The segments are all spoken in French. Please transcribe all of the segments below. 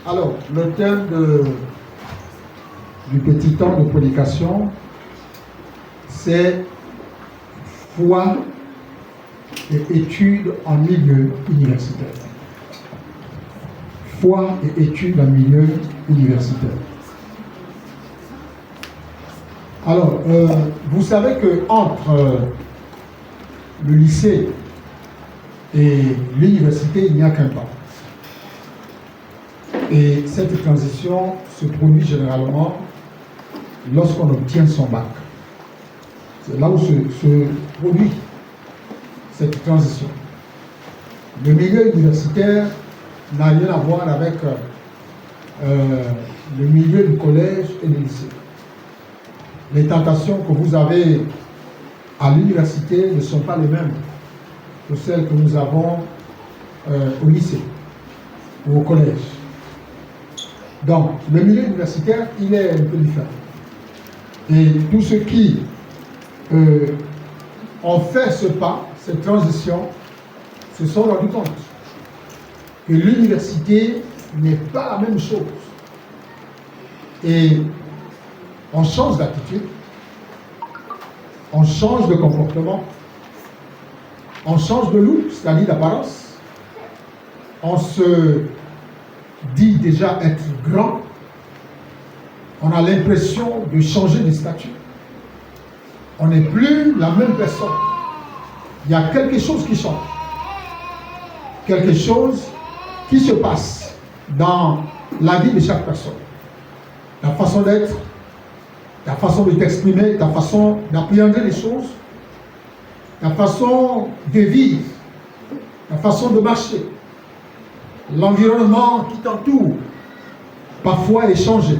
Alors, le thème du petit temps de prédication, c'est foi et études en milieu universitaire. Foi et études en milieu universitaire. Alors, vous savez que entre le lycée et l'université, il n'y a qu'un pas. Et cette transition se produit généralement lorsqu'on obtient son bac. C'est là où se produit cette transition. Le milieu universitaire n'a rien à voir avec le milieu du collège et du lycée. Les tentations que vous avez à l'université ne sont pas les mêmes que celles que nous avons au lycée ou au collège. Donc, le milieu universitaire, il est un peu différent. Et tous ceux qui ont fait ce pas, cette transition, se sont rendus compte que l'université n'est pas la même chose. Et on change d'attitude, on change de comportement, on change de look, c'est-à-dire d'apparence. On se dit déjà être grand, on a l'impression de changer de statut. On n'est plus la même personne. Il y a quelque chose qui change. Quelque chose qui se passe dans la vie de chaque personne. La façon d'être, la façon de t'exprimer, ta façon d'appréhender les choses, la façon de vivre, la façon de marcher. L'environnement qui t'entoure, parfois est changé.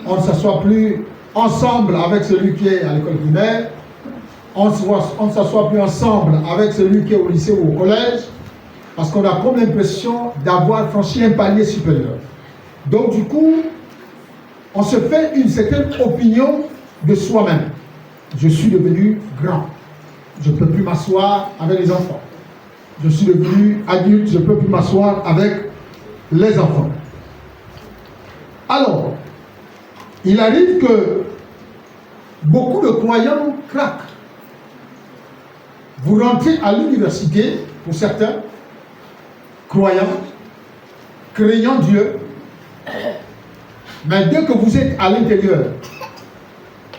On ne s'assoit plus ensemble avec celui qui est à l'école primaire, on ne s'assoit plus ensemble avec celui qui est au lycée ou au collège, parce qu'on a comme l'impression d'avoir franchi un palier supérieur. Donc du coup, on se fait une certaine opinion de soi-même. Je suis devenu grand. Je ne peux plus m'asseoir avec les enfants. Je suis devenu adulte, je ne peux plus m'asseoir avec les enfants. Alors, il arrive que beaucoup de croyants craquent. Vous rentrez à l'université, pour certains, croyants, craignant Dieu, mais dès que vous êtes à l'intérieur,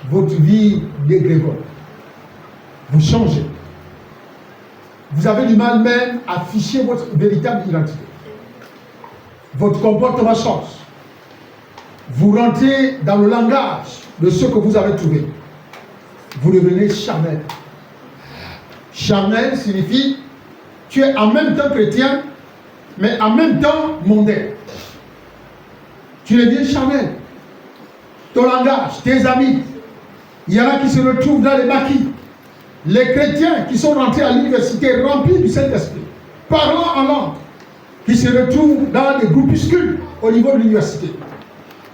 votre vie dégringole. Vous changez. Vous avez du mal même à afficher votre véritable identité. Votre comportement change. Vous rentrez dans le langage de ce que vous avez trouvé. Vous devenez charnel. Charnel signifie tu es en même temps chrétien, mais en même temps mondain. Tu deviens charnel. Ton langage, tes amis, il y en a qui se retrouvent dans les maquis. Les chrétiens qui sont rentrés à l'université remplis du Saint-Esprit, parlant en langue, qui se retrouvent dans des groupuscules au niveau de l'université,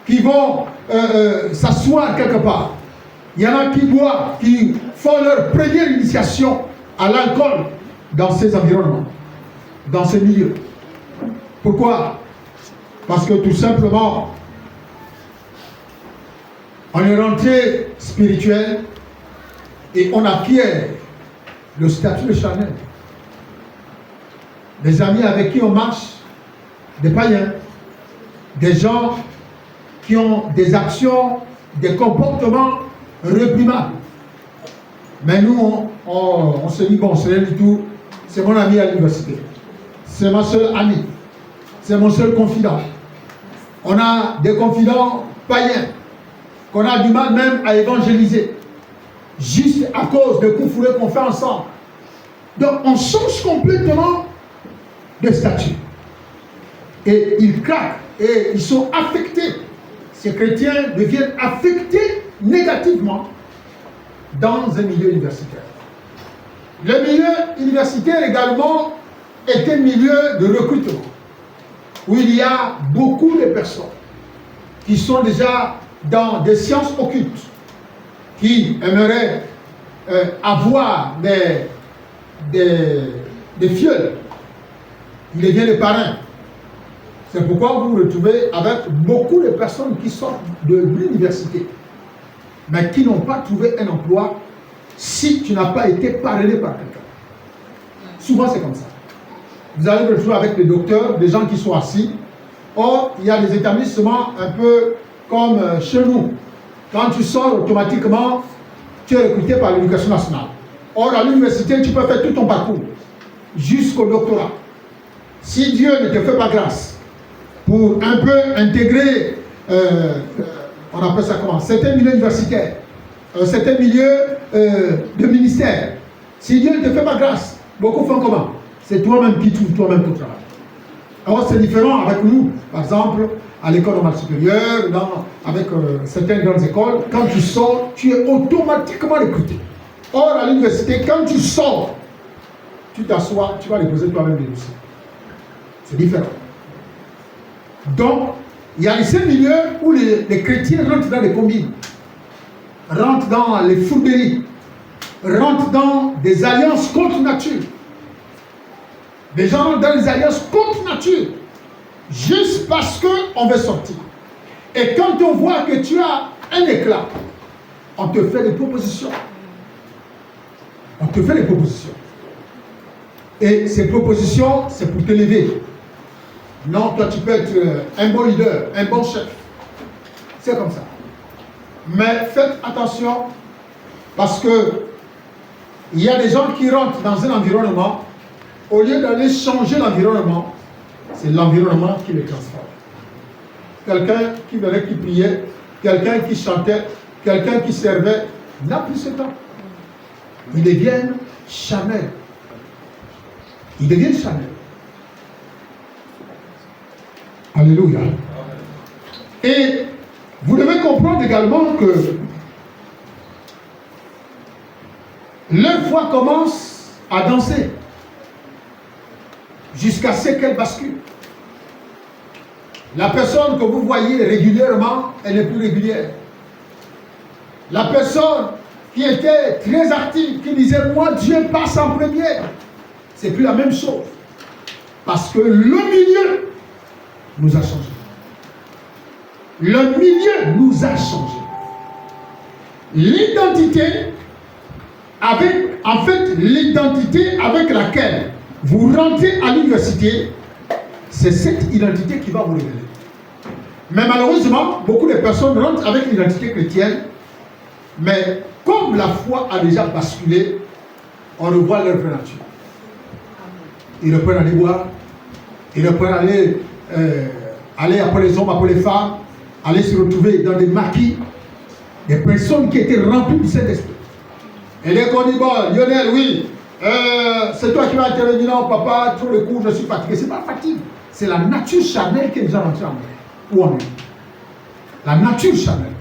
qui vont s'asseoir quelque part. Il y en a qui boivent, qui font leur première initiation à l'alcool dans ces environnements, dans ces milieux. Pourquoi? Parce que tout simplement, on est rentré spirituel et on acquiert le statut de charnel. Des amis avec qui on marche, des païens, des gens qui ont des actions, des comportements réprimables. Mais nous, on se dit, bon, c'est rien du tout, c'est mon ami à l'université, c'est ma seule amie, c'est mon seul confident. On a des confidents païens, qu'on a du mal même à évangéliser, juste à cause de coups fourrés qu'on fait ensemble. Donc on change complètement de statut. Et ils craquent, et ils sont affectés. Ces chrétiens deviennent affectés négativement dans un milieu universitaire. Le milieu universitaire également est un milieu de recrutement, où il y a beaucoup de personnes qui sont déjà dans des sciences occultes, qui aimeraient avoir des fioles. Il devient des parrains. C'est pourquoi vous vous retrouvez avec beaucoup de personnes qui sortent de l'université, mais qui n'ont pas trouvé un emploi si tu n'as pas été parrainé par quelqu'un. Souvent, c'est comme ça. Vous allez vous retrouver avec des docteurs, des gens qui sont assis. Or, il y a des établissements un peu comme chez nous. Quand tu sors, automatiquement, tu es recruté par l'éducation nationale. Or, à l'université, tu peux faire tout ton parcours jusqu'au doctorat. Si Dieu ne te fait pas grâce pour un peu intégrer, on appelle ça comment, certains milieux universitaires, certains milieux de ministère, si Dieu ne te fait pas grâce, beaucoup font comment? C'est toi-même qui trouves toi-même ton travail. Alors c'est différent avec nous, par exemple, à l'école normale supérieure, avec certaines grandes écoles, quand tu sors, tu es automatiquement recruté. Or, à l'université, quand tu sors, tu t'assois, tu vas déposer toi-même des dossiers. C'est différent. Donc, il y a ces milieux où les chrétiens rentrent dans les combines, rentrent dans les fourberies, rentrent dans des alliances contre nature. Des gens rentrent dans des alliances contre nature, juste parce qu'on veut sortir. Et quand on voit que tu as un éclat, on te fait des propositions. On te fait des propositions. Et ces propositions, c'est pour te lever. Non, toi tu peux être un bon leader, un bon chef. C'est comme ça. Mais faites attention, parce que il y a des gens qui rentrent dans un environnement, au lieu d'aller changer l'environnement, c'est l'environnement qui les transforme. Quelqu'un qui venait, qui priait, quelqu'un qui chantait, quelqu'un qui servait, n'a plus ce temps. Ils deviennent charnels. Ils deviennent charnels. Alléluia. Et vous devez comprendre également que leur foi commence à danser jusqu'à ce qu'elle bascule. La personne que vous voyez régulièrement, elle n'est plus régulière. La personne qui était très active, qui disait « Moi, Dieu passe en premier », c'est plus la même chose. Parce que le milieu nous a changé. Le milieu nous a changé. L'identité l'identité avec laquelle vous rentrez à l'université, c'est cette identité qui va vous révéler. Mais malheureusement, beaucoup de personnes rentrent avec l'identité chrétienne, mais comme la foi a déjà basculé, on revoit leur vraie nature. Ils reprennent à aller boire, ils reprennent à aller après les hommes, après les femmes, aller se retrouver dans des maquis, des personnes qui étaient remplies du Saint-Esprit. Et dès qu'on dit, bon, Lionel, oui, c'est toi qui vas intervenir, non, papa, tous les coups, je suis fatigué. C'est pas fatigue, c'est la nature charnelle qui est déjà rentrée en nous. Où on est. La nature charnelle.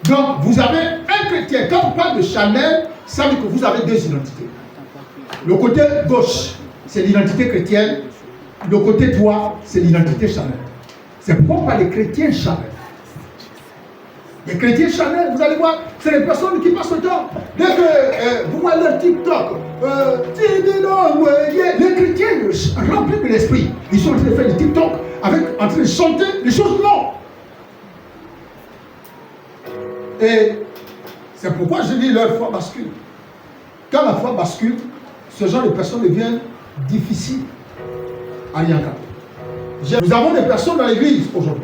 Donc, vous avez un chrétien, quand on parle de charnel, ça veut dire que vous avez deux identités. Le côté gauche, c'est l'identité chrétienne. Le côté droit, c'est l'identité charnelle. C'est pourquoi on parle des chrétiens charnels. Les chrétiens charnels, vous allez voir, c'est les personnes qui passent le temps. Dès que vous voyez leur TikTok, les chrétiens remplis de l'esprit, ils sont en train de faire des TikTok en train de chanter des choses non. Et c'est pourquoi je dis leur foi bascule. Quand la foi bascule, ce genre de personnes deviennent difficiles à y encadrer. Nous avons des personnes dans l'église aujourd'hui.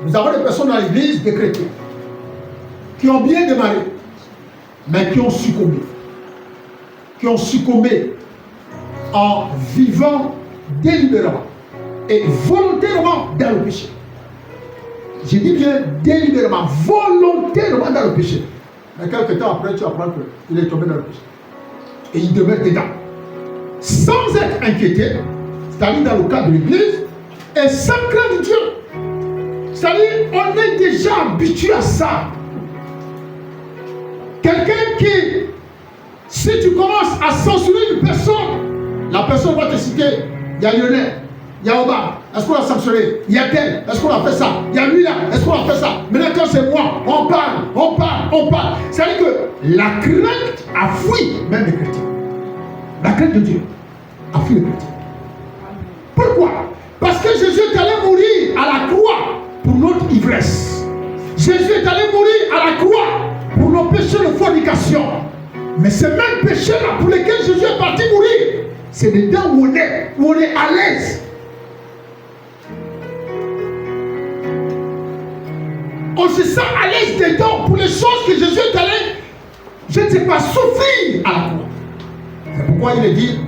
Nous avons des personnes dans l'église, des chrétiens, qui ont bien démarré, mais qui ont succombé. Qui ont succombé en vivant délibérément et volontairement dans le péché. Je dis bien délibérément, volontairement dans le péché. Mais quelques temps après, tu apprends qu'il est tombé dans le péché. Et il demeure dedans. Sans être inquiété, c'est-à-dire dans le cadre de l'église, et sans craindre Dieu. C'est-à-dire, on est déjà habitué à ça. Quelqu'un qui, si tu commences à censurer une personne, la personne va te citer, il y a Lionel, il y a Omar, est-ce qu'on a censuré? Il y a tel, est-ce qu'on a fait ça? Il y a lui là, est-ce qu'on a fait ça? Maintenant quand c'est moi, on parle. C'est-à-dire que la crainte a fui même les chrétiens. La crainte de Dieu a fui les chrétiens. Pourquoi? Parce que Jésus est allé mourir à la croix pour notre ivresse. Jésus est allé mourir à la croix pour nos péchés de fornication. Mais ces mêmes péchés-là pour lesquels Jésus est parti mourir, c'est dedans où on est à l'aise. On se sent à l'aise dedans pour les choses que Jésus est allé, je ne sais pas, souffrir à la croix. C'est pourquoi il est dit,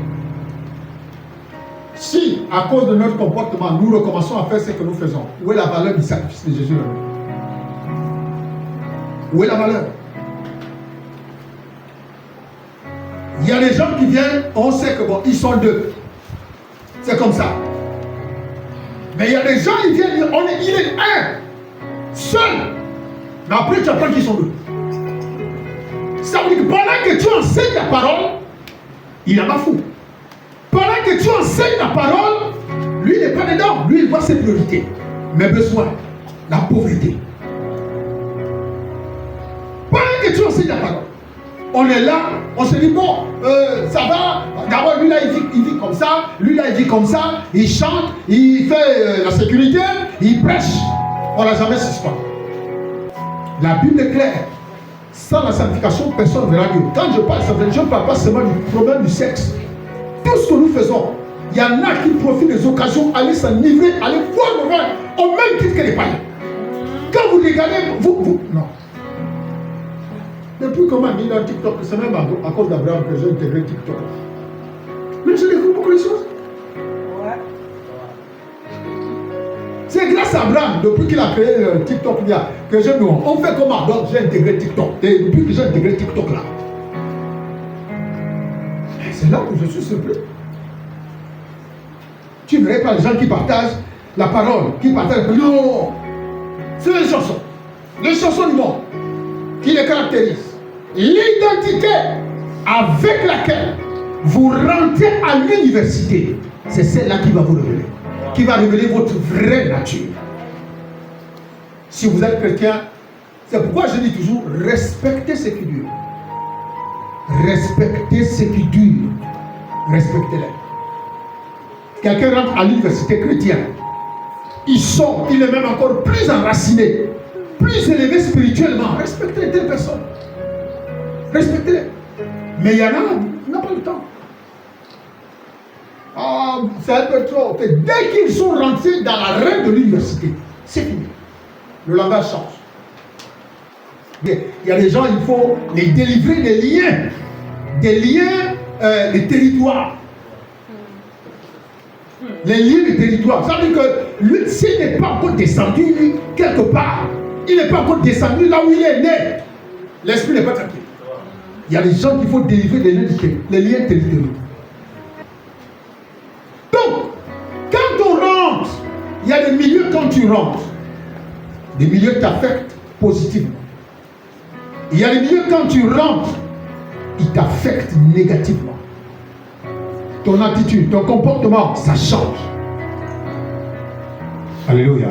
si à cause de notre comportement, nous recommençons à faire ce que nous faisons, où est la valeur du sacrifice de Jésus? Où est la valeur? Il y a des gens qui viennent, on sait que bon, ils sont deux. C'est comme ça. Mais il y a des gens, ils viennent, il est un. Seul. Mais après, tu apprends qu'ils sont deux. Ça veut dire que pendant que tu enseignes la parole, il en a fou. Pendant que tu enseignes la parole, lui n'est pas dedans. Lui, il voit ses priorités. Mes besoins. La pauvreté. Pendant que tu enseignes la parole, on est là, on se dit bon, ça va. D'abord, lui là, il vit comme ça. Lui là, il vit comme ça. Il chante, il fait la sécurité, il prêche. On n'a jamais suspendu. La Bible est claire. Sans la sanctification, personne ne verra Dieu. Quand je parle, je ne parle pas seulement du problème du sexe. Tout ce que nous faisons, il y en a qui profitent des occasions, aller s'enivrer, aller voir le vin, au même titre que les païens. Quand vous regardez, vous non. Depuis qu'on m'a mis dans TikTok, c'est même à cause d'Abraham que j'ai intégré TikTok. Mais je découvre beaucoup de choses. Ouais. C'est grâce à Abraham, depuis qu'il a créé TikTok, que j'ai dit, on fait comment? Donc j'ai intégré TikTok. Et depuis que j'ai intégré TikTok là, c'est là que je suis surpris. Tu ne verrais pas les gens qui partagent la parole, qui partagent. Non! C'est les chansons. Les chansons du monde qui les caractérisent. L'identité avec laquelle vous rentrez à l'université, c'est celle-là qui va vous révéler. Qui va révéler votre vraie nature. Si vous êtes chrétien, c'est pourquoi je dis toujours, respectez ce qui dure. Respectez ce qui dure. Respectez-les. Quelqu'un rentre à l'université chrétienne, il est même encore plus enraciné, plus élevé spirituellement. Respectez telle personne. Respectez-les. Mais il y en a, qui n'ont pas le temps. Ah, c'est un peu trop. Dès qu'ils sont rentrés dans la reine de l'université, c'est fini. Le langage change. Il y a des gens, il faut les délivrer des liens. Des territoires. Les liens des territoires. Ça veut dire que lui, s'il n'est pas encore descendu, lui, quelque part, il n'est pas encore descendu là où il est né. L'esprit n'est pas tranquille. Il y a des gens qu'il faut délivrer des liens territoriaux. Donc, quand on rentre, il y a des milieux quand tu rentres. Des milieux t'affectent positivement. Il y a des milieux quand tu rentres, ils t'affectent négativement. Ton attitude, ton comportement, ça change. Alléluia.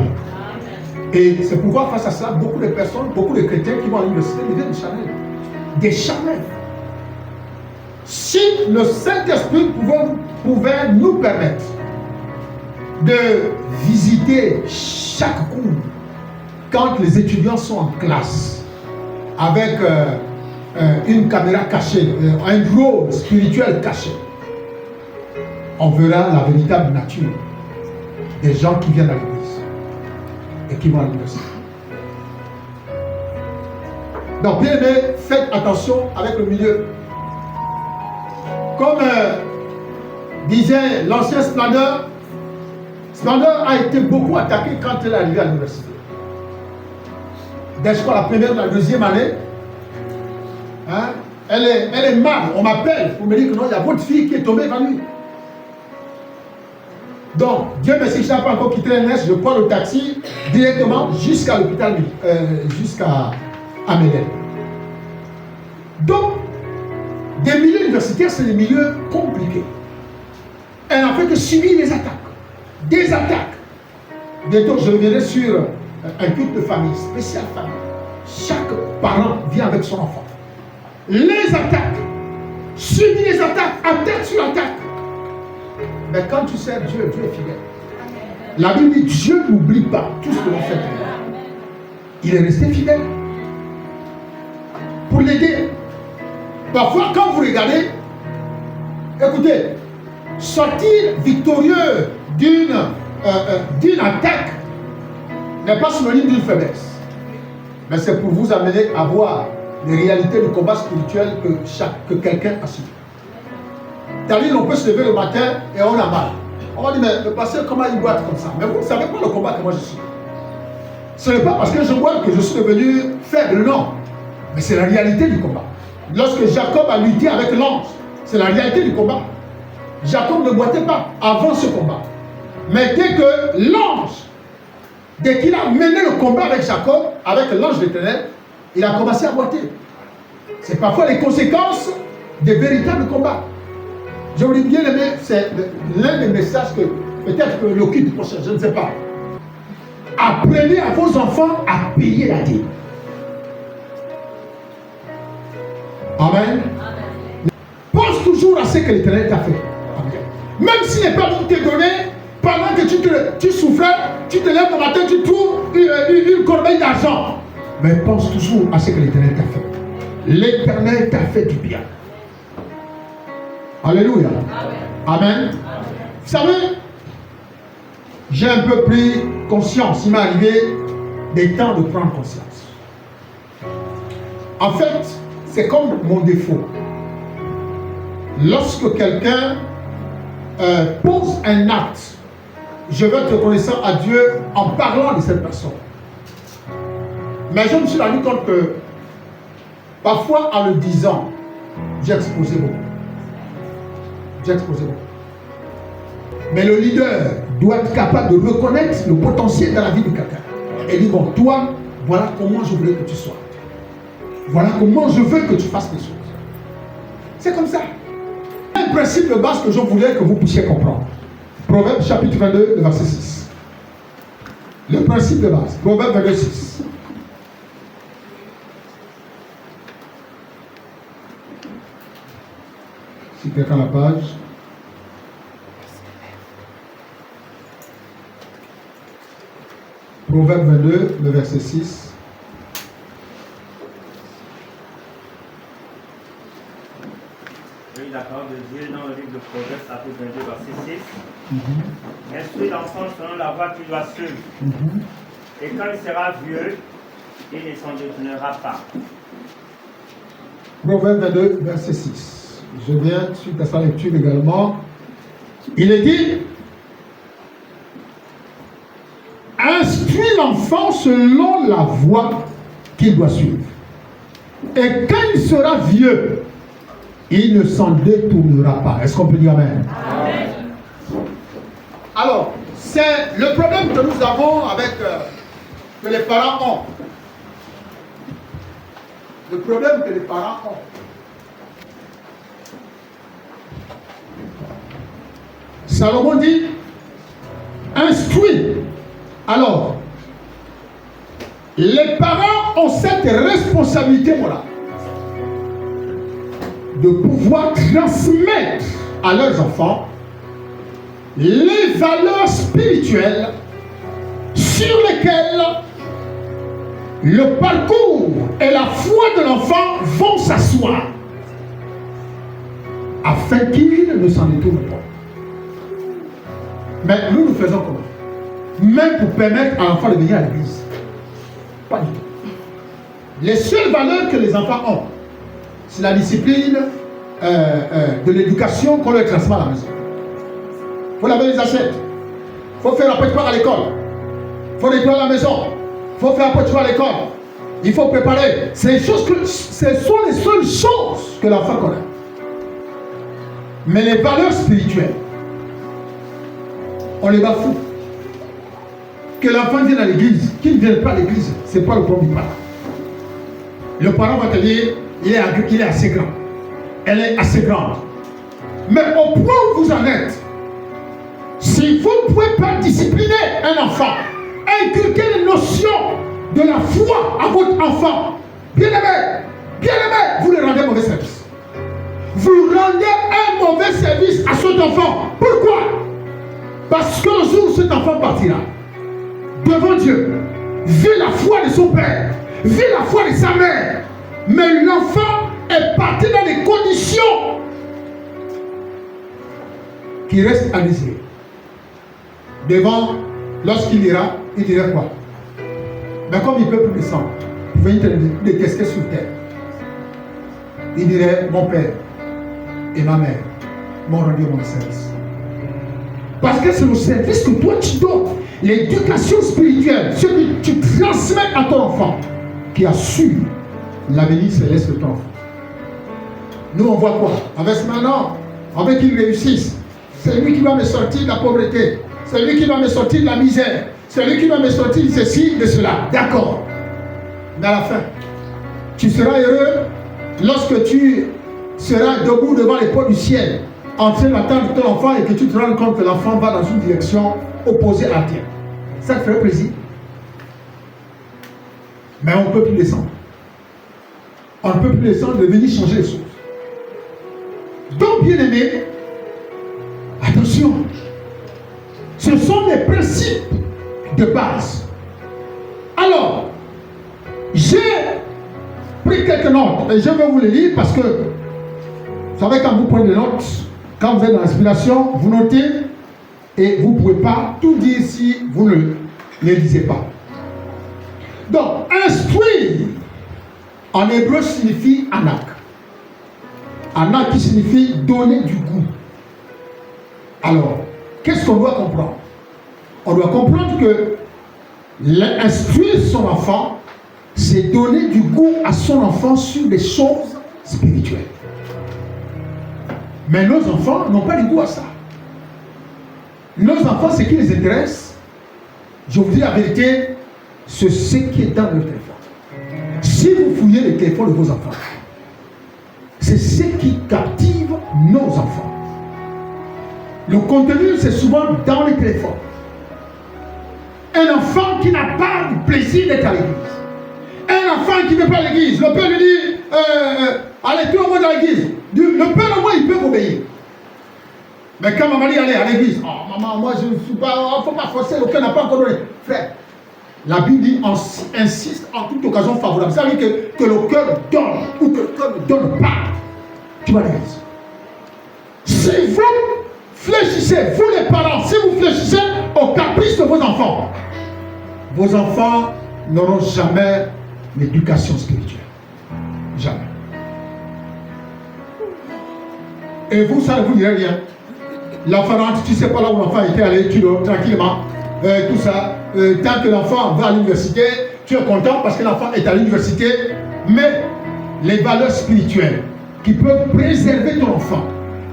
Et c'est pourquoi face à cela, beaucoup de personnes, beaucoup de chrétiens qui vont à l'université deviennent des charnels. Des charnels. Si le Saint-Esprit pouvait nous permettre de visiter chaque cours quand les étudiants sont en classe avec une caméra cachée, un drone spirituel caché, on verra la véritable nature des gens qui viennent à l'église et qui vont à l'université. Donc, bien aimé, faites attention avec le milieu. Comme disait l'ancien Splendeur, Splendeur a été beaucoup attaqué quand elle est arrivée à l'université. Dès la première, la deuxième année, hein, elle est mal. On m'appelle pour me dire que non, il y a votre fille qui est tombée évanouie. Donc, Dieu merci, je n'ai pas encore quitté l'NS, je prends le taxi directement jusqu'à l'hôpital, jusqu'à Amédène. Donc, des milieux universitaires, c'est des milieux compliqués. Elle n'a fait que subir des attaques. Des attaques. Bientôt, je reviendrai sur un culte de famille, spécial famille. Chaque parent vient avec son enfant. Les attaques. Subir les attaques, attaque sur attaque. Mais quand tu sers Dieu, Dieu est fidèle. La Bible dit Dieu n'oublie pas tout ce que l'on fait. Il est resté fidèle pour l'aider. Parfois, quand vous regardez, écoutez, sortir victorieux d'une attaque n'est pas synonyme d'une faiblesse. Mais c'est pour vous amener à voir les réalités du combat spirituel que quelqu'un a subi. C'est-à-dire, on peut se lever le matin et on a mal. On va dire, mais le pasteur, comment il doit être comme ça? Mais vous ne savez pas le combat que moi je suis. Ce n'est pas parce que je vois que je suis devenu faible, non. Mais c'est la réalité du combat. Lorsque Jacob a lutté avec l'ange, c'est la réalité du combat. Jacob ne boitait pas avant ce combat. Mais dès que l'ange, dès qu'il a mené le combat avec Jacob, avec l'ange de l'Éternel, il a commencé à boiter. C'est parfois les conséquences des véritables combats. Je vous dis bien aimé, c'est l'un des messages que peut-être que le culte prochain, je ne sais pas. Apprenez à vos enfants à payer la dîme. Amen. Pense toujours à ce que l'Éternel t'a fait. Amen. Même s'il n'est pas pour te donner, pendant que tu souffrais, tu te lèves le matin, tu trouves une corbeille d'argent. Mais pense toujours à ce que l'Éternel t'a fait. L'Éternel t'a fait du bien. Alléluia. Amen. Amen. Vous savez, j'ai un peu pris conscience. Il m'est arrivé des temps de prendre conscience. En fait, c'est comme mon défaut. Lorsque quelqu'un pose un acte, je vais être reconnaissant à Dieu en parlant de cette personne. Mais je me suis rendu compte que parfois en le disant, j'ai exposé beaucoup. Mais le leader doit être capable de reconnaître le potentiel dans la vie de quelqu'un. Et dire, bon, toi, voilà comment je voulais que tu sois. Voilà comment je veux que tu fasses les choses. C'est comme ça. Un principe de base que je voulais que vous puissiez comprendre. Proverbe chapitre 22, le verset 6. Le principe de base. Proverbe 22, 6. Si quelqu'un a la page. Proverbe 22, le verset 6. Oui, la parole de Dieu dans le livre de Proverbe, chapitre 22, verset 6. Instruis l'enfant selon la voie qu'il doit suivre. Et quand il sera vieux, il ne s'en détournera pas. Proverbe 22, verset 6. Je viens suite à sa lecture également. Il est dit, instruis l'enfant selon la voie qu'il doit suivre. Et quand il sera vieux, il ne s'en détournera pas. Est-ce qu'on peut dire Amen? Amen. Alors, c'est le problème que nous avons avec que les parents ont. Le problème que les parents ont. Salomon dit, instruis. Alors, les parents ont cette responsabilité morale de pouvoir transmettre à leurs enfants les valeurs spirituelles sur lesquelles le parcours et la foi de l'enfant vont s'asseoir afin qu'il ne s'en détourne pas. Mais nous faisons comment? Même pour permettre à l'enfant de venir à l'église. Pas du tout. Les seules valeurs que les enfants ont, c'est la discipline de l'éducation qu'on leur transmet à la maison. Il faut laver les assiettes. Il faut faire la préparation à l'école. Il faut nettoyer la maison. Il faut faire la préparation à l'école. Il faut préparer. Ce sont les seules choses que l'enfant connaît. Mais les valeurs spirituelles, on les bafoue. Que l'enfant vienne à l'église, qu'il ne vienne pas à l'église, ce n'est pas le problème du parent. Le parent va te dire, il est assez grand. Elle est assez grande. Mais au point où vous en êtes, si vous ne pouvez pas discipliner un enfant, inculquer les notions de la foi à votre enfant, bien aimé, vous lui rendez mauvais service. Vous rendez un mauvais service à cet enfant. Pourquoi? Parce qu'un jour, cet enfant partira devant Dieu, vu la foi de son père, vu la foi de sa mère. Mais l'enfant est parti dans des conditions qui restent à désirer. Devant, lorsqu'il ira, il dirait quoi? Mais comme il ne peut plus descendre, il va te détester sur terre. Il dirait, mon père et ma mère m'ont rendu mon service. Parce que c'est le service que toi tu donnes, l'éducation spirituelle, ce que tu transmets à ton enfant, qui assure l'avenir céleste de ton enfant. Nous on voit quoi? Avec maintenant, on veut qu'il réussisse. C'est lui qui va me sortir de la pauvreté. C'est lui qui va me sortir de la misère. C'est lui qui va me sortir de ceci, de cela. D'accord. Mais à la fin, tu seras heureux lorsque tu seras debout devant les portes du ciel, en train d'attendre ton enfant et que tu te rends compte que l'enfant va dans une direction opposée à la tienne. Ça te ferait plaisir. Mais on ne peut plus descendre. On ne peut plus descendre de venir changer les choses. Donc, bien aimé, attention, ce sont des principes de base. Alors, j'ai pris quelques notes et je vais vous les lire parce que vous savez, quand vous prenez des notes, quand vous êtes dans l'inspiration, vous notez et vous ne pouvez pas tout dire si vous ne les lisez pas. Donc, instruire en hébreu signifie anak. Anak qui signifie donner du goût. Alors, qu'est-ce qu'on doit comprendre? On doit comprendre que instruire son enfant, c'est donner du goût à son enfant sur des choses spirituelles. Mais nos enfants n'ont pas du goût à ça. Nos enfants, ce qui les intéresse, je vous dis la vérité, c'est ce qui est dans le téléphone. Si vous fouillez les téléphones de vos enfants, c'est ce qui captive nos enfants. Le contenu, c'est souvent dans les téléphones. Un enfant qui n'a pas le plaisir d'être à l'église. Un enfant qui ne veut pas à l'église. Le père lui dit, allez, tout le monde à l'église. Le père, au moins, il peut obéir. Mais quand maman dit, allez à l'église, oh maman, moi je ne suis pas, il ne faut pas forcer, le cœur n'a pas encore donné. Frère, la Bible dit, insiste en toute occasion favorable. Ça veut dire que le cœur donne ou que le cœur ne donne pas. Tu vas à l'église. Si vous fléchissez, vous les parents, si vous fléchissez au caprice de vos enfants n'auront jamais l'éducation spirituelle. Jamais. Et vous, ça ne vous dirait rien. L'enfant rentre, tu ne sais pas là où l'enfant était allé, tu dors tranquillement, tout ça. Tant que l'enfant va à l'université, tu es content parce que l'enfant est à l'université. Mais les valeurs spirituelles qui peuvent préserver ton enfant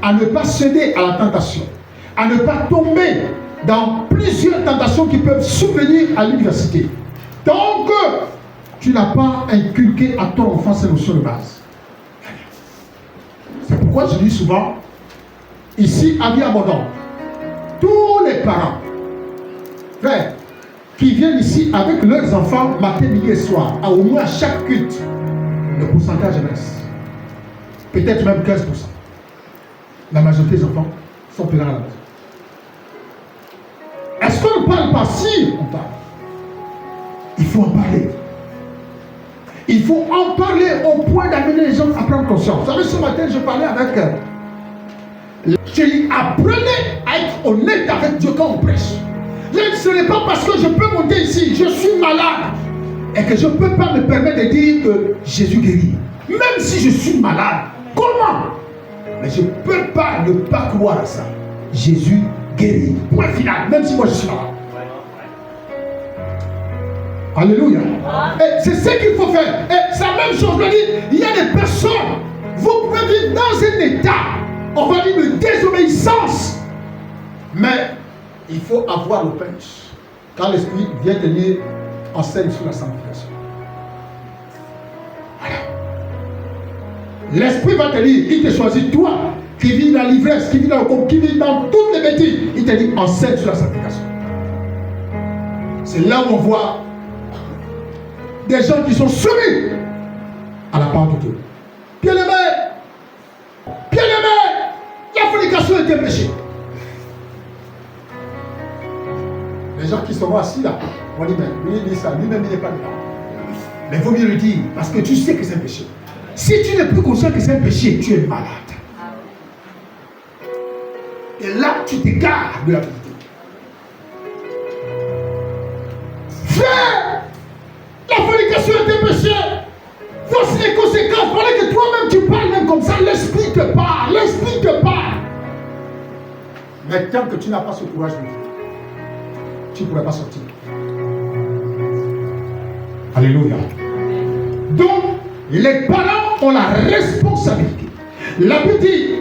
à ne pas céder à la tentation, à ne pas tomber dans plusieurs tentations qui peuvent survenir à l'université. Tant que tu n'as pas inculqué à ton enfant ces notions de base. C'est pourquoi je dis souvent, ici, à vie abondante, tous les parents, frères, qui viennent ici avec leurs enfants matin, midi et soir, à au moins chaque culte, le pourcentage baisse. Peut-être même 15%. La majorité des enfants sont présents à la maison. Est-ce qu'on ne parle pas? Si, on parle. Il faut en parler. Il faut en parler au point d'amener les gens à prendre conscience. Vous savez, ce matin, je parlais avec... Je dis, apprenez à être honnête avec Dieu quand on prêche. Ce n'est pas parce que je peux monter ici, je suis malade, et que je ne peux pas me permettre de dire que Jésus guérit. Même si je suis malade, comment? Mais je ne peux pas ne pas croire à ça. Jésus guérit. Point final, même si moi je suis malade. Alléluia. Et c'est ce qu'il faut faire. Et c'est la même chose, je dis, il y a des personnes, vous pouvez vivre dans un état, on va dire, de désobéissance. Mais il faut avoir le punch. Quand l'Esprit vient tenir en scène sur la sanctification. Voilà. L'Esprit va te dire, il te choisit, toi, qui vis dans l'ivresse, qui vis dans le corps, qui vis dans toutes les bêtises, il te dit en scène sur la sanctification. C'est là où on voit des gens qui sont soumis à la parole de Dieu. Bien-aimé, la fornication est un péché. gens qui seront assis là, on dit, mais lui il dit ça, lui-même il n'est pas dedans. Mais il vaut mieux le dire, parce que tu sais que c'est un péché. Si tu n'es plus conscient que c'est un péché, tu es malade. Et là, tu t'écartes de la vérité. Frère, la fornication est un péché. Voici les conséquences. Pendant que toi-même tu parles même comme ça, l'esprit te parle. L'esprit te parle. Mais tant que tu n'as pas ce courage de dire, tu ne pourras pas sortir. Alléluia. Donc, les parents ont la responsabilité. La Bible dit,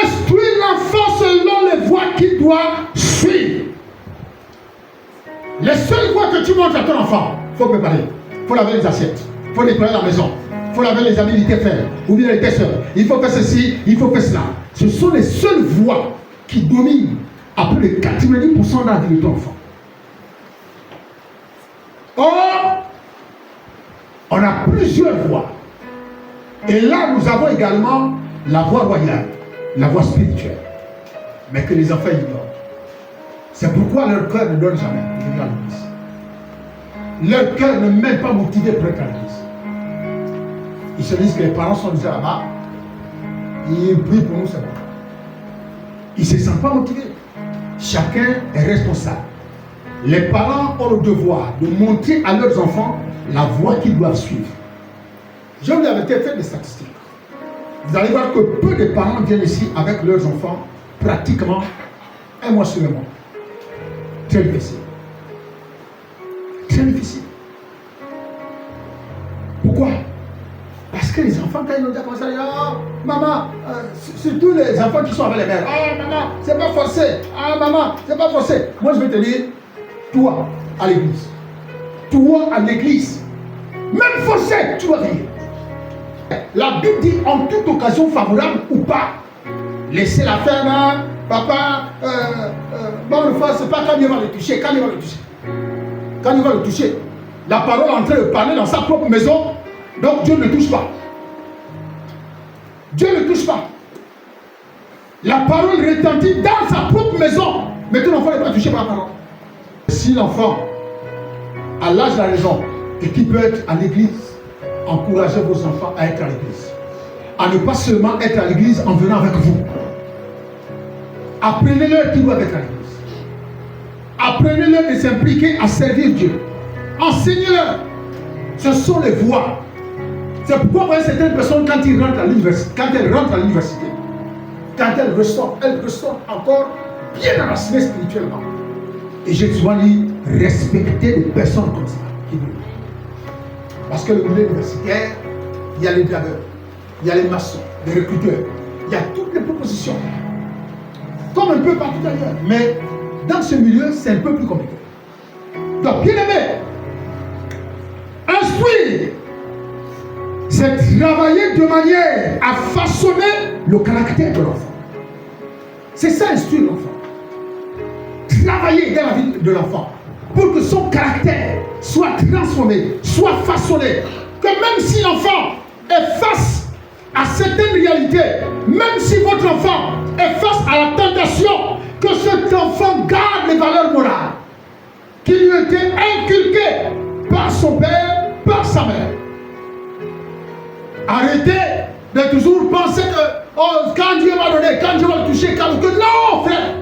instruis l'enfant selon les voies qu'il doit suivre. Les seules voies que tu montres à ton enfant, il faut préparer. Il faut laver les assiettes. Il faut nettoyer la maison. Il faut laver les habilités faire. Ou bien les tesseurs. Il faut faire ceci, il faut faire cela. Ce sont les seules voies qui dominent à plus de 90% de la vie de ton enfant. Or, on a plusieurs voies. Et là, nous avons également la voie royale, la voie spirituelle. Mais que les enfants ignorent. C'est pourquoi leur cœur ne donne jamais de venir à l'église. Leur cœur ne même pas motivé pour être à l'église. Ils se disent que les parents sont déjà là-bas. Ils prient pour nous, c'est bon. Ils ne se sentent pas motivés. Chacun est responsable. Les parents ont le devoir de montrer à leurs enfants la voie qu'ils doivent suivre. Je vous avais fait des statistiques. Vous allez voir que peu de parents viennent ici avec leurs enfants pratiquement un mois sur un mois. Très difficile. Très difficile. Pourquoi? Parce que les enfants, quand ils ont déjà commencé à dire, ah, maman, surtout les enfants qui sont avec les mères, ah, maman, c'est pas forcé, ah, maman, c'est pas forcé. Moi, je vais te dire, toi, à l'église, toi, à l'église, même forcé, tu dois rire. La Bible dit en toute occasion favorable ou pas. Laissez la faire, hein, papa, bon, le frère, c'est pas quand il va le toucher, quand il va le toucher. Quand il va le toucher, la parole est en train de parler dans sa propre maison, donc Dieu ne touche pas. Dieu ne touche pas. La parole retentit dans sa propre maison, mais ton enfant n'est pas touché par la parole. Si l'enfant a l'âge de la raison et qui peut être à l'église, encouragez vos enfants à être à l'église. À ne pas seulement être à l'église en venant avec vous. Apprenez-leur qu'ils doivent être à l'église. Apprenez-leur de s'impliquer à servir Dieu. Enseignez-leur. Ce sont les voies. C'est pourquoi vous voyez certaines personnes quand elles rentrent à l'université, quand elles ressortent encore bien enracinées spirituellement. Et j'ai souvent dit, respectez des personnes comme ça. Parce que le milieu universitaire, il y a les dragueurs, il y a les maçons, les recruteurs, il y a toutes les propositions. Comme un peu partout ailleurs. Mais dans ce milieu, c'est un peu plus compliqué. Donc, bien aimé, instruire, c'est travailler de manière à façonner le caractère de l'enfant. C'est ça, instruire l'enfant. Travailler dans la vie de l'enfant pour que son caractère soit transformé, soit façonné. Que même si l'enfant est face à certaines réalités, même si votre enfant est face à la tentation, que cet enfant garde les valeurs morales qui lui ont été inculquées par son père, par sa mère. Arrêtez de toujours penser que oh, quand Dieu m'a donné, quand Dieu va le toucher, quand que non, frère.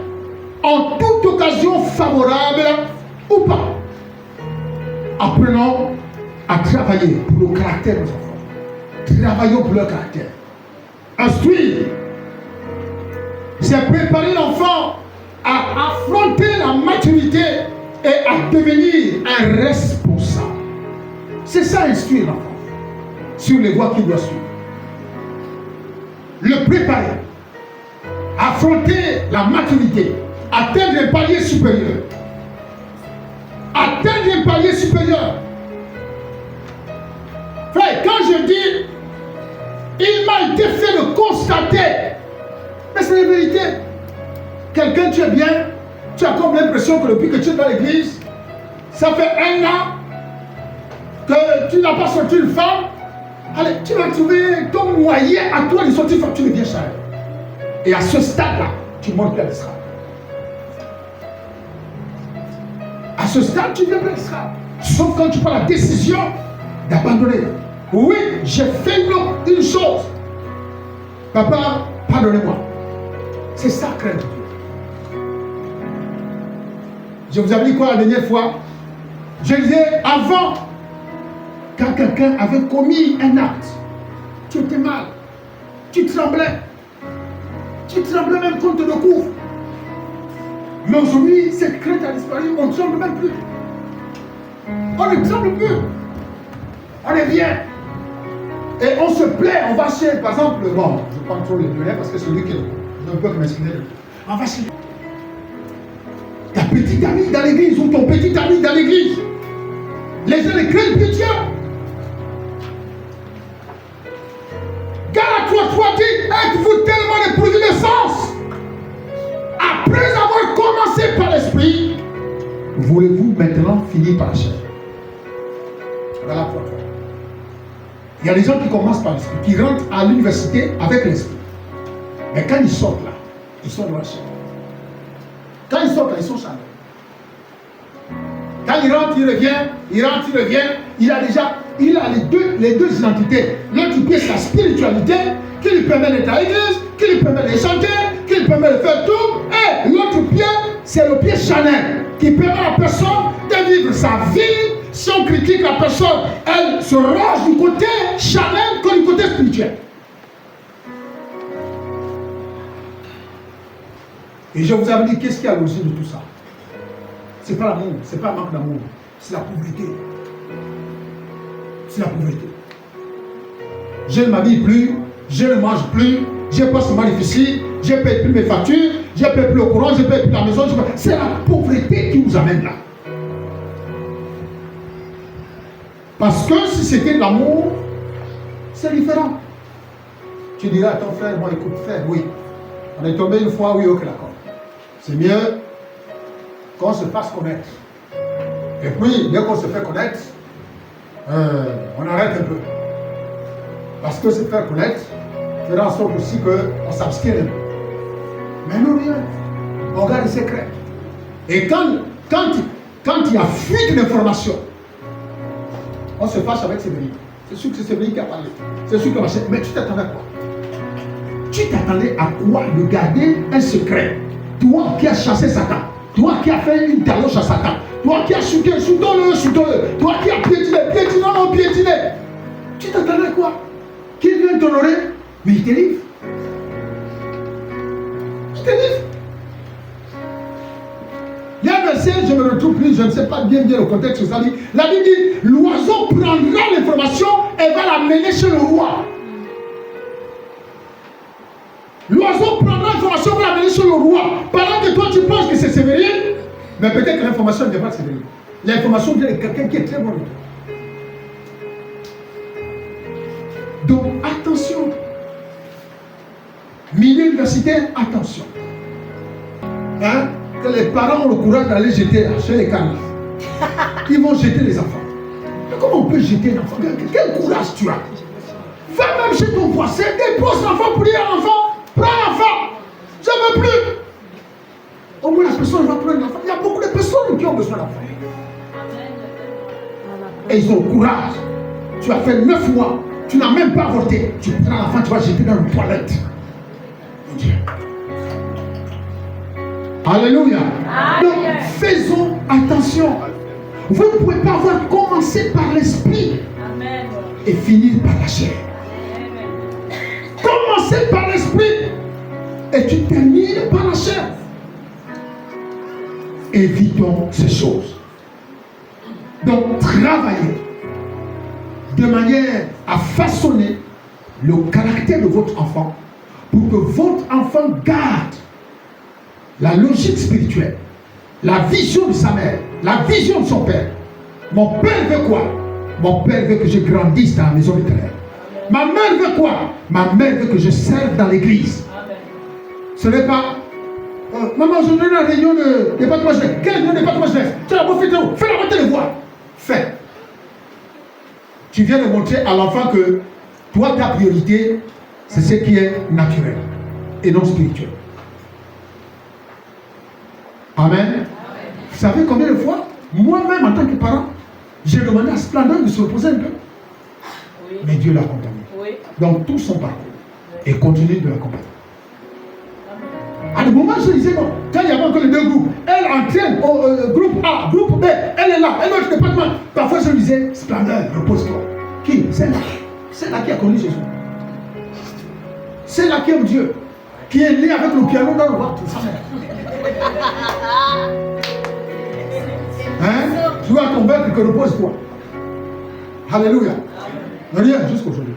En toute occasion favorable ou pas, apprenons à travailler pour le caractère de nos enfants. Travaillons pour leur caractère. Instruire, c'est préparer l'enfant à affronter la maturité et à devenir un responsable. C'est ça, instruire l'enfant sur les voies qu'il doit suivre. Le préparer, affronter la maturité, atteindre un palier supérieur. Atteindre un palier supérieur. Frère, quand je dis, il m'a été fait de constater, mais c'est la vérité. Quelqu'un, tu es bien, tu as comme l'impression que depuis que tu es dans l'église, ça fait 1 an que tu n'as pas sorti une femme. Allez, tu vas trouver ton moyen à toi de sortir une femme, tu deviens chargé. Et à ce stade-là, tu montes plus à l'estrade. À ce stade, tu deviendras esclave. Sauf quand tu prends la décision d'abandonner. Oui, j'ai fait une chose. Papa, pardonnez-moi. C'est ça, craindre Dieu. Je vous avais dit quoi la dernière fois? Je disais, avant, quand quelqu'un avait commis un acte, tu étais mal, tu tremblais. Tu tremblais même quand on te découvre. Mais aujourd'hui, cette crainte a disparu, on ne tremble même plus. On ne tremble plus. On est bien. Et on se plaît, on va chez, par exemple, bon, je prends trop les données parce que c'est lui qui je ne peux que m'exprimer. On va chez ta petite amie dans l'église ou ton petit ami dans l'église. Les gens les craignent plus Dieu. Car à toi, dit, êtes-vous tellement éprouvé de sens? Après avoir commencé par l'esprit, voulez-vous maintenant finir par la chair? Voilà pour toi. Il y a des gens qui commencent par l'esprit, qui rentrent à l'université avec l'esprit. Mais quand ils sortent là, ils sont dans la chair. Quand ils sortent là, ils sont charnels. Quand il rentre, il revient, il rentre, il revient, il a les deux identités. L'autre pied, c'est la spiritualité, qui lui permet d'être à l'église, qui lui permet de chanter, qui lui permet de faire tout. Et l'autre pied, c'est le pied charnel, qui permet à la personne de vivre sa vie. Si on critique la personne, elle se range du côté charnel que du côté spirituel. Et je vous avais dit, qu'est-ce qui est à l'origine de tout ça? Ce n'est pas l'amour, ce n'est pas un manque d'amour, c'est la pauvreté. C'est la pauvreté. Je ne m'habille plus, je ne mange plus, je passe mal difficile, je ne paye plus mes factures, je ne paye plus le courant, je ne paye plus la maison. C'est la pauvreté qui nous amène là. Parce que si c'était de l'amour, c'est différent. Tu diras à ton frère, moi écoute frère, oui. On est tombé une fois, oui, ok, d'accord. C'est mieux qu'on se fasse connaître. Et puis, dès qu'on se fait connaître, on arrête un peu. Parce que se faire connaître fera en sorte aussi qu'on s'abstienne un peu. Mais non, rien. On garde les secrets. Et quand il y a fuite d'informations, on se fâche avec Séverine. C'est sûr que c'est Séverine qui a parlé. C'est sûr que mais tu t'attendais à quoi? Tu t'attendais à quoi de garder un secret? Toi qui as chassé Satan, toi qui as fait une taloche à Satan, toi qui as chuté, shootons-le, toi qui as piétiné. Tu t'attendais à quoi? Qu'il vienne t'honorer, mais il te livre. Il te livre. Il y a un verset, je ne me retrouve plus, je ne sais pas bien le contexte, ça dit, la Bible dit, l'oiseau prendra l'information et va l'amener chez le roi. L'oiseau prendra l'information et va l'amener chez le roi. Pendant que toi tu penses que c'est Séverine, mais peut-être que l'information ne vient pas de Séverine. L'information vient de quelqu'un qui est très bon. Donc attention. Milieu universitaire, attention. Hein? Que les parents ont le courage d'aller jeter là, chez les canards. Ils vont jeter les enfants. Mais comment on peut jeter un enfant? Quel courage tu as? Va même chez ton voisin, dépose l'enfant pour dire à l'enfant, prends l'enfant, je ne veux plus. Au moins la personne va prendre l'enfant. Il y a beaucoup de personnes qui ont besoin d'enfants. Et ils ont le courage. Tu as fait 9 mois, tu n'as même pas avorté. Tu prends l'enfant, tu vas jeter dans une toilette. Mon Dieu. Alléluia. Donc, faisons attention. Vous ne pouvez pas avoir commencé par l'esprit et finir par la chair. Commencez par l'esprit et tu termines par la chair. Évitons ces choses. Donc, travaillez de manière à façonner le caractère de votre enfant pour que votre enfant garde la logique spirituelle, la vision de sa mère, la vision de son père. Mon père veut quoi? Mon père veut que je grandisse dans la maison de terre. Ma mère veut quoi? Ma mère veut que je serve dans l'église. Ce n'est pas maman, je donne la réunion de département jeunesse. Quelle réunion de département jeunesse? Tu as beau faire tout, fais la montée de voix. Fais. Tu viens de montrer à l'enfant que toi, ta priorité, c'est ce qui est naturel et non spirituel. Amen. Vous savez combien de fois Moi-même, en tant que parent, j'ai demandé à Splendeur de se reposer un peu. Oui. Mais Dieu l'a accompagné. Oui. Donc, tout son parcours. Et continue de l'accompagner. À un moment, je disais, bon, quand il y avait encore les deux groupes, elle entraîne au groupe A, groupe B, elle est là, elle est dans le département. Parfois, je lui disais, Splendeur, repose-toi. Qui? Celle-là. Celle-là qui a connu Jésus. Celle-là qui aime Dieu. Qui est née avec le piano dans le ventre. Hein? Tu vas convaincre que repose-toi. Alléluia. Rien jusqu'aujourd'hui.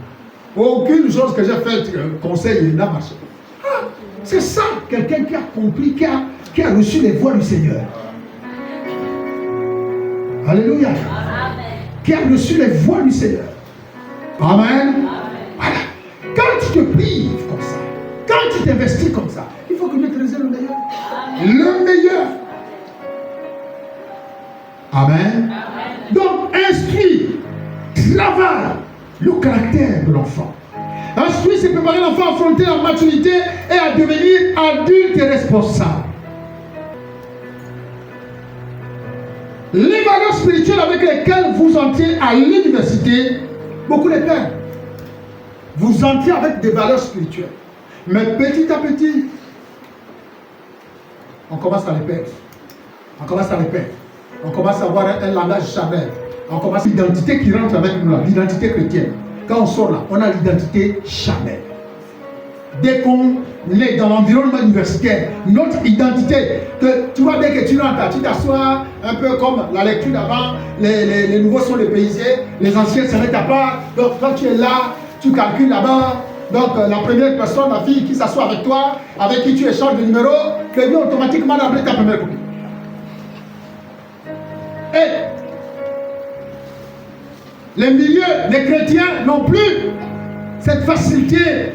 Aucune chose que j'ai faite, conseil, n'a marché. Ah, c'est ça, quelqu'un qui a compris, qui a reçu les voix du Seigneur. Alléluia. Amen. Qui a reçu les voix du Seigneur. Amen. Amen. Voilà. Quand tu te prives comme ça, quand tu t'investis comme ça, il faut que Dieu te réserve le meilleur. Amen. Le meilleur. Amen. Amen. Donc, instruis, travaille le caractère de l'enfant. Instruis, c'est préparer l'enfant à affronter la maturité et à devenir adulte et responsable. Les valeurs spirituelles avec lesquelles vous entrez à l'université, beaucoup les pères, vous entrez avec des valeurs spirituelles. Mais petit à petit, on commence à les perdre. On commence à les perdre. On commence à avoir un langage charnel. On commence l'identité qui rentre avec nous là, l'identité chrétienne. Quand on sort là, on a l'identité charnelle. Dès qu'on est dans l'environnement universitaire, notre identité, que tu vois, dès que tu rentres, tu t'assois un peu comme la lecture d'avant, les nouveaux sont dépaysés, les anciens se mettent à part. Donc quand tu es là, tu calcules là-bas. Donc la première personne, la fille qui s'assoit avec toi, avec qui tu échanges de numéro, devient automatiquement d'appeler ta première copine. Et les milieux, les chrétiens n'ont plus cette facilité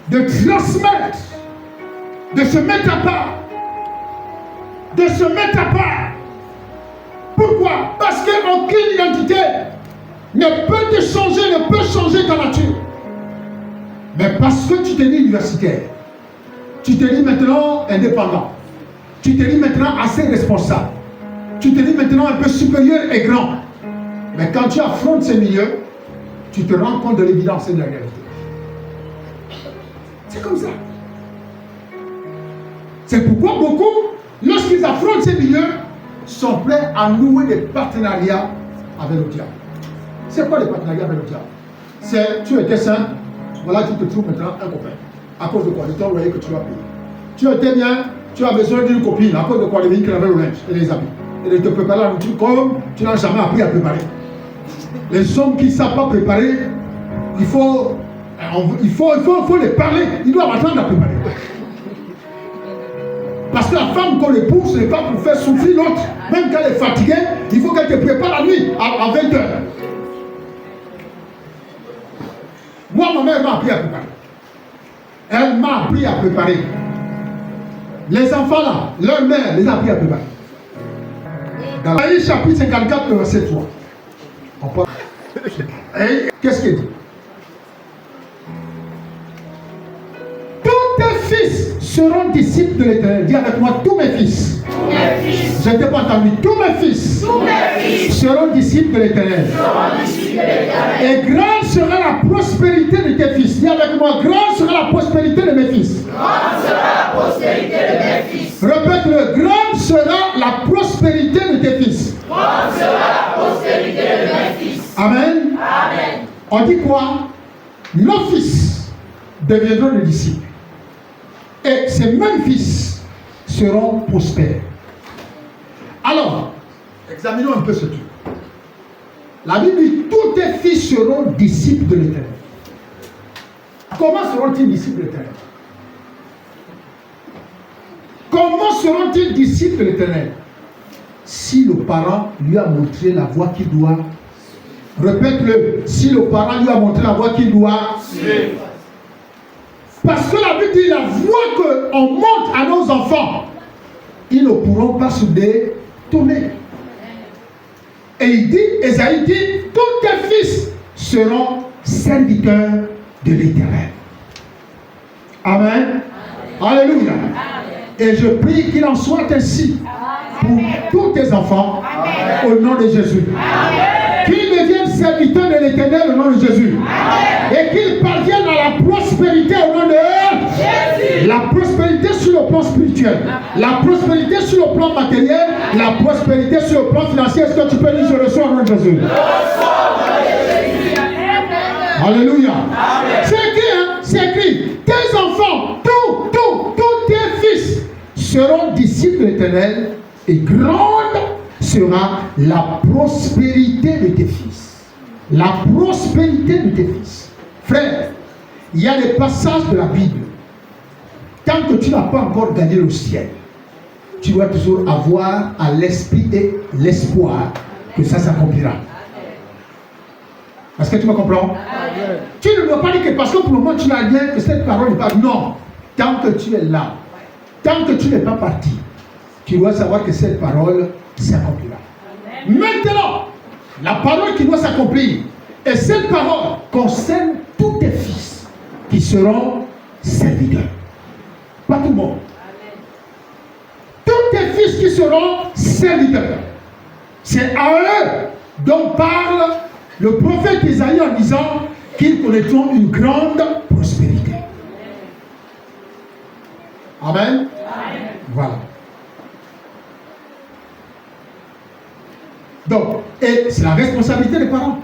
de transmettre, de se mettre à part. De se mettre à part. Pourquoi? Parce qu'aucune identité ne peut te changer, ne peut changer ta nature. Mais parce que tu t'es dit universitaire, tu t'es dit maintenant indépendant, tu t'es dit maintenant assez responsable, tu t'es dit maintenant un peu supérieur et grand. Mais quand tu affrontes ces milieux, tu te rends compte de l'évidence et de la réalité. C'est comme ça. C'est pourquoi beaucoup, lorsqu'ils affrontent ces milieux, sont prêts à nouer des partenariats avec le diable. C'est quoi les partenariats avec le diable? C'est, tu étais saint, voilà, tu te trouves maintenant un copain. À cause de quoi? De ton loyer que tu as payé. Tu étais bien, tu as besoin d'une copine. À cause de quoi? Les filles qui avaient le linge et les habits. Et de te préparer la nourriture comme tu n'as jamais appris à préparer. Les hommes qui ne savent pas préparer, il faut les parler. Ils doivent apprendre à préparer. Parce que la femme qu'on épouse, ce n'est pas pour faire souffrir l'autre. Même quand elle est fatiguée, il faut qu'elle te prépare la nuit à 20 h. Moi, ma mère m'a appris à préparer. Elle m'a appris à préparer. Les enfants là, leur mère les a appris à préparer. Dans le chapitre 54, verset 3. Qu'est-ce qu'il dit? Tous tes fils seront disciples de l'Éternel. Dis avec moi, tous mes fils. Je n'ai pas entendu. Tous mes fils seront disciples de l'Éternel. Et grande sera la prospérité de tes fils. Dis avec moi, grande sera la prospérité de mes fils. Grande sera la prospérité de mes fils. Répète-le, grande sera la prospérité de tes fils. Grande sera la prospérité de mes fils. Amen. Amen. On dit quoi? Nos fils deviendront des disciples. Et ces mêmes fils seront prospères. Alors, examinons un peu ce truc. La Bible dit, tous tes fils seront disciples de l'Éternel. Comment seront-ils disciples de l'Éternel? Comment seront-ils disciples de l'Éternel? Si le parent lui a montré la voie qu'il doit. Répète-le. Si le parent lui a montré la voie qu'il doit suivre. Parce que la Bible dit, la voie qu'on montre à nos enfants, ils ne pourront pas se détourner. Et il dit, Ésaïe dit, tous tes fils seront serviteurs de l'Éternel. Amen. Amen. Alléluia. Amen. Et je prie qu'il en soit ainsi pour pour tous tes enfants. Amen. Au nom de Jésus. Qu'ils deviennent serviteurs de l'Éternel au nom de Jésus. Amen. Et qu'ils parviennent à la prospérité au nom de Jésus. La prospérité sur le plan spirituel, la prospérité sur le plan matériel, la prospérité sur le plan financier. Est-ce que tu peux dire je reçois au nom de Jésus? Alléluia. C'est écrit, hein? C'est écrit. Tes enfants, tous tes fils seront disciples de l'Éternel et grande sera la prospérité de tes fils. La prospérité de tes fils. Frère, il y a des passages de la Bible. Tant que tu n'as pas encore gagné le ciel, tu dois toujours avoir à l'esprit et l'espoir que ça s'accomplira. Est-ce que tu me comprends? Tu ne dois pas dire que parce que pour le moment tu n'as rien, que cette parole n'est pas. Non. Tant que tu es là, tant que tu n'es pas parti, tu dois savoir que cette parole s'accomplira. Maintenant, la parole qui doit s'accomplir, et cette parole concerne tous tes fils qui seront serviteurs. Pas tout le monde. Tous tes fils qui seront serviteurs. C'est à eux dont parle le prophète Isaïe en disant qu'ils connaîtront une grande prospérité. Amen. Amen. Voilà. Donc, et c'est la responsabilité des parents.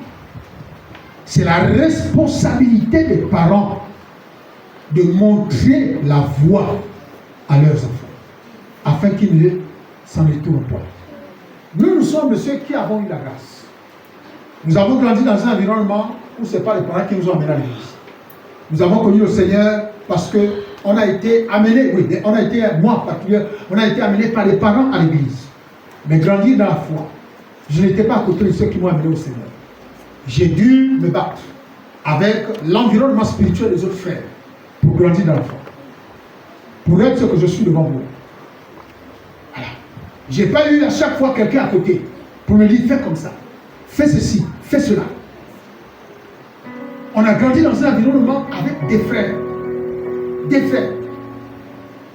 C'est la responsabilité des parents de montrer la voie à leurs enfants, afin qu'ils ne s'en détournent pas. Nous sommes de ceux qui avons eu la grâce. Nous avons grandi dans un environnement où ce n'est pas les parents qui nous ont amenés à l'église. Nous avons connu le Seigneur parce qu'on a été amené, oui, on a été, moi en particulier, on a été amené par les parents à l'église. Mais grandir dans la foi, je n'étais pas à côté de ceux qui m'ont amené au Seigneur. J'ai dû me battre avec l'environnement spirituel des autres frères pour grandir dans la foi. Pour être ce que je suis devant vous. Voilà. Je n'ai pas eu à chaque fois quelqu'un à côté pour me dire fais comme ça, fais ceci, fais cela. On a grandi dans un environnement avec des frères. Des frères.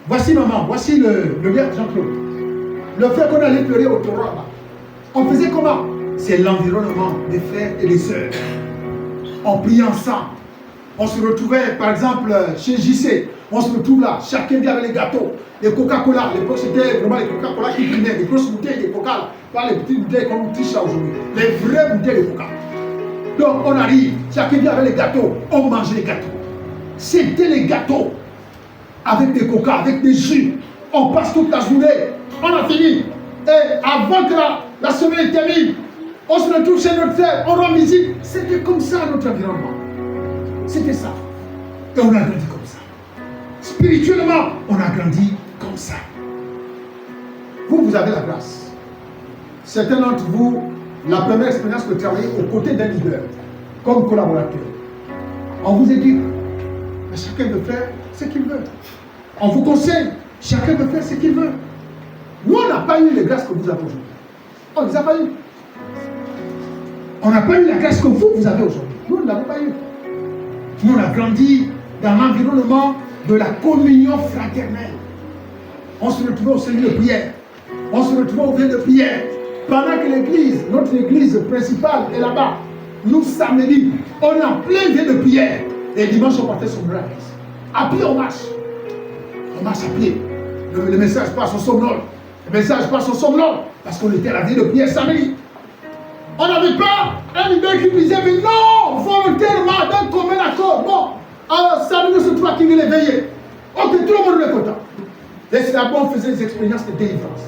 Voici maman, voici le gars Jean-Claude. Le frère qu'on allait pleurer au Torah là. On faisait comment? C'est l'environnement des frères et des sœurs. On priait ensemble. On se retrouvait par exemple chez JC. On se retrouve là, chacun vient avec les gâteaux, les Coca-Cola. À l'époque c'était vraiment les Coca-Cola qui primaient, les grosses bouteilles de Coca, pas les petites bouteilles qu'on nous triche là aujourd'hui. Les vraies bouteilles de Coca. Donc on arrive, chacun vient avec les gâteaux, on mangeait les gâteaux. C'était les gâteaux, avec des Coca, avec des jus. On passe toute la journée, on a fini. Et avant que la semaine termine, on se retrouve chez notre frère, on rend visite. C'était comme ça notre environnement. C'était ça. Et on a grandi comme ça. Spirituellement, on a grandi comme ça. Vous avez la grâce. Certains d'entre vous, la première expérience que travailler aux côtés d'un leader, comme collaborateur. On vous éduque, mais chacun peut faire ce qu'il veut. On vous conseille, chacun peut faire ce qu'il veut. Nous, on n'a pas eu les grâces que vous avez aujourd'hui. On ne les a pas eu. On n'a pas eu la grâce que vous avez aujourd'hui. Nous, on ne l'avons pas eu. Nous, on a grandi dans l'environnement de la communion fraternelle. On se retrouvait au Seigneur de prière. On se retrouvait au veille de prière. Pendant que l'église, notre église principale est là-bas, nous samedi, on est en plein veille de prière. Et dimanche, on partait sur la église. À pied, on marche. On marche à pied. Le message passe au somnol. Le message passe au somnol. Parce qu'on était à la veille de prière samedi. On n'avait pas un leader qui disait, mais non, volontairement, d'un commun accord. Bon, alors samedi, c'est toi qui veux les veiller. Ok, tout le monde est content. Et c'est là-bas on faisait des expériences de délivrance.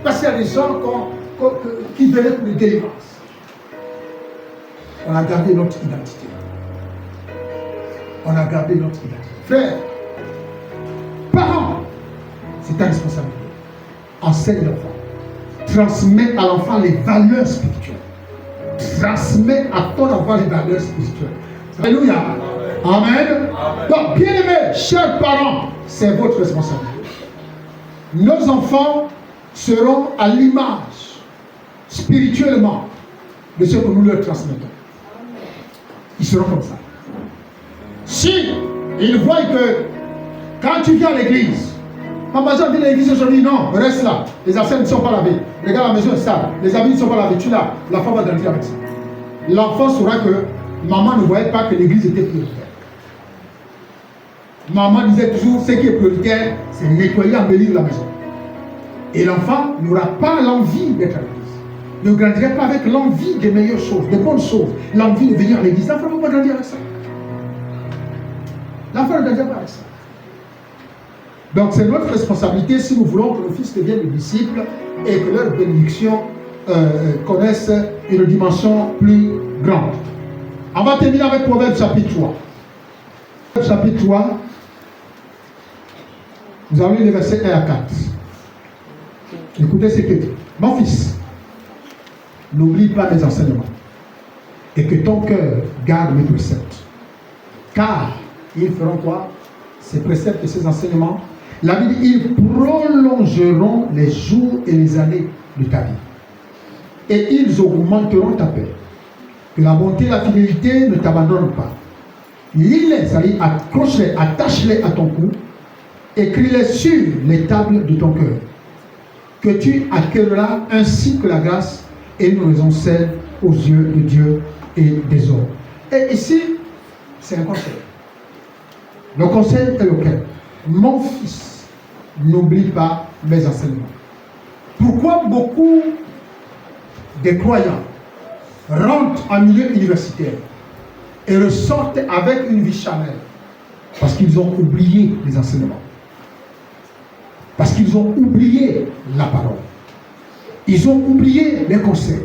Parce qu'il y a des gens qui venaient pour les délivrances. On a gardé notre identité. On a gardé notre identité. Frère, parents, c'est ta responsabilité. Enseigne l'enfant. Transmets à l'enfant les valeurs spirituelles. Transmets à ton enfant les valeurs spirituelles. Alléluia. Amen. Donc, bien aimés, chers parents, c'est votre responsabilité. Nos enfants seront à l'image, spirituellement, de ce que nous leur transmettons. Ils seront comme ça. Si ils voient que quand tu viens à l'église, Maman, j'ai dit à l'église aujourd'hui, non, reste là. Les assiettes ne sont pas lavées. Regarde, la maison est sale. Les habits ne sont pas lavés. Tu l'as. La femme va grandir avec ça. L'enfant saura que maman ne voyait pas que l'église était prioritaire. Maman disait toujours, ce qui est prioritaire, c'est nettoyer, embellir la maison. Et l'enfant n'aura pas l'envie d'être à l'église. Ne grandira pas avec l'envie des meilleures choses, des bonnes choses. L'envie de venir à l'église. L'enfant ne va pas grandir avec ça. L'enfant ne grandira pas avec ça. Donc c'est notre responsabilité si nous voulons que nos fils deviennent des disciples et que leur bénédiction connaisse une dimension plus grande. On va terminer avec Proverbe chapitre 3. Chapitre 3, nous allons lire les versets 1 à 4. Écoutez ce qu'il dit. Mon fils, n'oublie pas mes enseignements et que ton cœur garde mes préceptes. Car ils feront quoi? Ces préceptes et ces enseignements, la Bible dit, ils prolongeront les jours et les années de ta vie. Et ils augmenteront ta paix. Que la bonté et la fidélité ne t'abandonnent pas. Lis-les, c'est-à-dire accroche-les, attache-les à ton cou, écris-les sur les tables de ton cœur. Que tu accueilleras ainsi que la grâce et une raison saine aux yeux de Dieu et des hommes. Et ici, c'est un conseil. Le conseil est lequel? Mon fils, n'oublie pas mes enseignements. Pourquoi beaucoup de croyants rentrent en milieu universitaire et ressortent avec une vie charnelle? Parce qu'ils ont oublié les enseignements. Parce qu'ils ont oublié la parole. Ils ont oublié les conseils.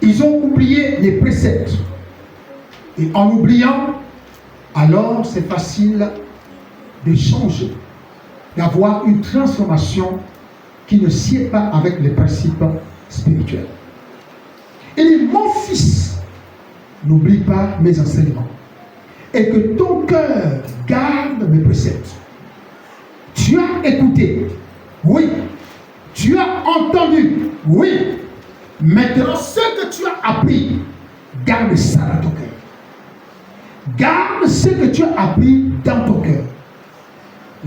Ils ont oublié les préceptes. Et en oubliant, alors c'est facile de changer, d'avoir une transformation qui ne sied pas avec les principes spirituels. Il dit, mon fils, n'oublie pas mes enseignements et que ton cœur garde mes préceptes. Tu as écouté, oui. Tu as entendu, oui. Maintenant, ce que tu as appris, garde ça dans ton cœur. Garde ce que tu as appris dans ton cœur.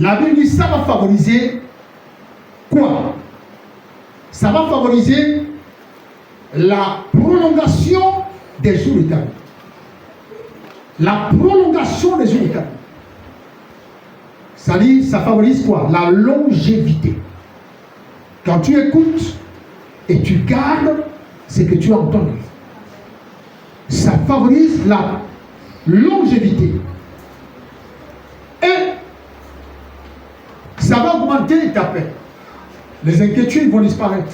La Bible dit, ça va favoriser quoi? Ça va favoriser la prolongation des jours de ta vie. La prolongation des jours de ta vie. Ça dit, ça favorise quoi? La longévité. Quand tu écoutes et tu gardes ce que tu as entendu, ça favorise la longévité. Et ça va augmenter ta paix. Les inquiétudes vont disparaître.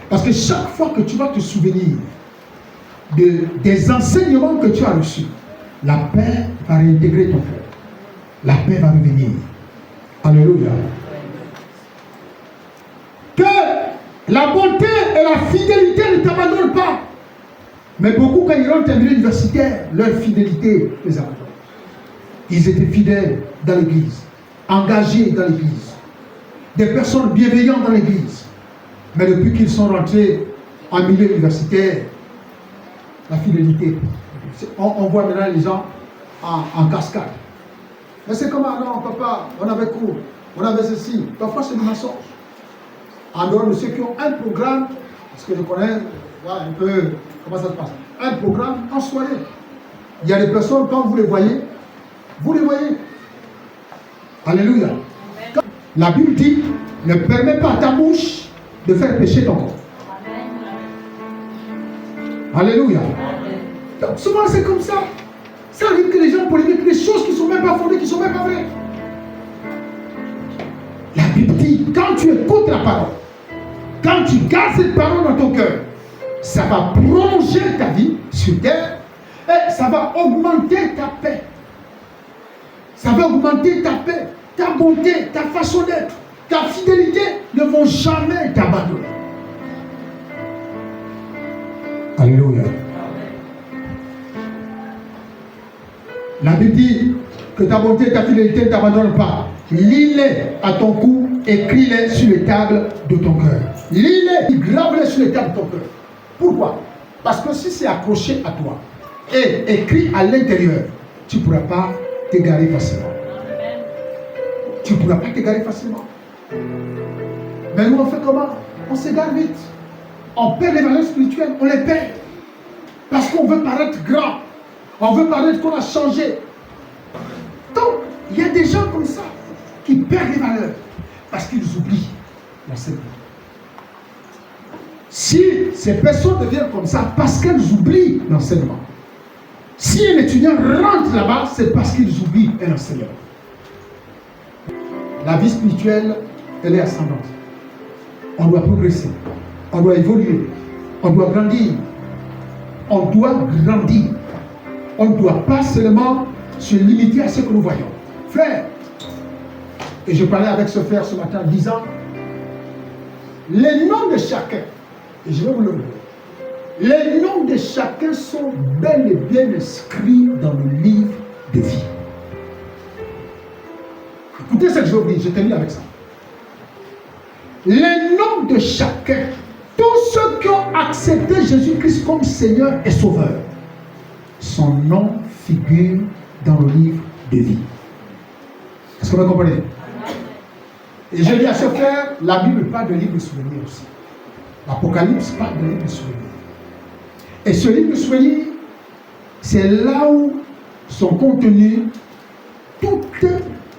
Parce que chaque fois que tu vas te souvenir des enseignements que tu as reçus, la paix va réintégrer ton cœur. La paix va revenir. Alléluia. Que la bonté et la fidélité ne t'abandonnent pas. Mais beaucoup, quand ils rentrent en milieu universitaire, leur fidélité les abandonne. Ils étaient fidèles dans l'église, engagés dans l'église, des personnes bienveillantes dans l'église. Mais depuis qu'ils sont rentrés en milieu universitaire, la fidélité, on voit maintenant les gens en cascade. Mais c'est comme non, papa, on avait cours, on avait ceci. Parfois c'est du mensonge. En dehors de ceux qui ont un programme, parce que je connais un peu comment ça se passe, un programme en soirée. Il y a des personnes, quand vous les voyez, vous les voyez. Alléluia. La Bible dit, ne permets pas à ta bouche de faire pécher ton corps. Alléluia. Donc souvent c'est comme ça. Ça arrive que les gens polémiquent des choses qui ne sont même pas fondées, qui ne sont même pas vraies. La Bible dit, quand tu écoutes la parole, quand tu gardes cette parole dans ton cœur, ça va prolonger ta vie sur terre et ça va augmenter ta paix. Ça va augmenter ta paix, ta bonté, ta façon d'être, ta fidélité ne vont jamais t'abandonner. Alléluia. La Bible dit que ta bonté et ta fidélité ne t'abandonnent pas. Lis-les à ton cou, écris-les sur les tables de ton cœur. Lis-les, grave-les sur les tables de ton cœur. Pourquoi? Parce que si c'est accroché à toi et écrit à l'intérieur, tu ne pourras pas t'égarer facilement. Tu ne pourras pas t'égarer facilement. Mais nous, on fait comment? On s'égare vite. On perd les valeurs spirituelles, on les perd. Parce qu'on veut paraître grand. On veut paraître qu'on a changé. Donc, il y a des gens comme ça qui perdent les valeurs parce qu'ils oublient l'enseignement. Si ces personnes deviennent comme ça parce qu'elles oublient l'enseignement. Si un étudiant rentre là-bas, c'est parce qu'ils oublient un enseignant. La vie spirituelle, elle est ascendante. On doit progresser, on doit évoluer, on doit grandir. On doit grandir. On ne doit pas seulement se limiter à ce que nous voyons. Frère, et je parlais avec ce frère ce matin en disant, les noms de chacun, et je vais vous le dire, les noms de chacun sont bel et bien inscrits dans le livre de vie. Écoutez ce que je vous dis, je termine avec ça. Les noms de chacun, tous ceux qui ont accepté Jésus-Christ comme Seigneur et Sauveur, son nom figure dans le livre de vie. Est-ce que vous comprenez? Et je dis à ce frère, la Bible parle de livre de souvenirs aussi. L'Apocalypse parle de livre de souvenirs. Et ce livre de souvenirs, c'est là où sont contenues toutes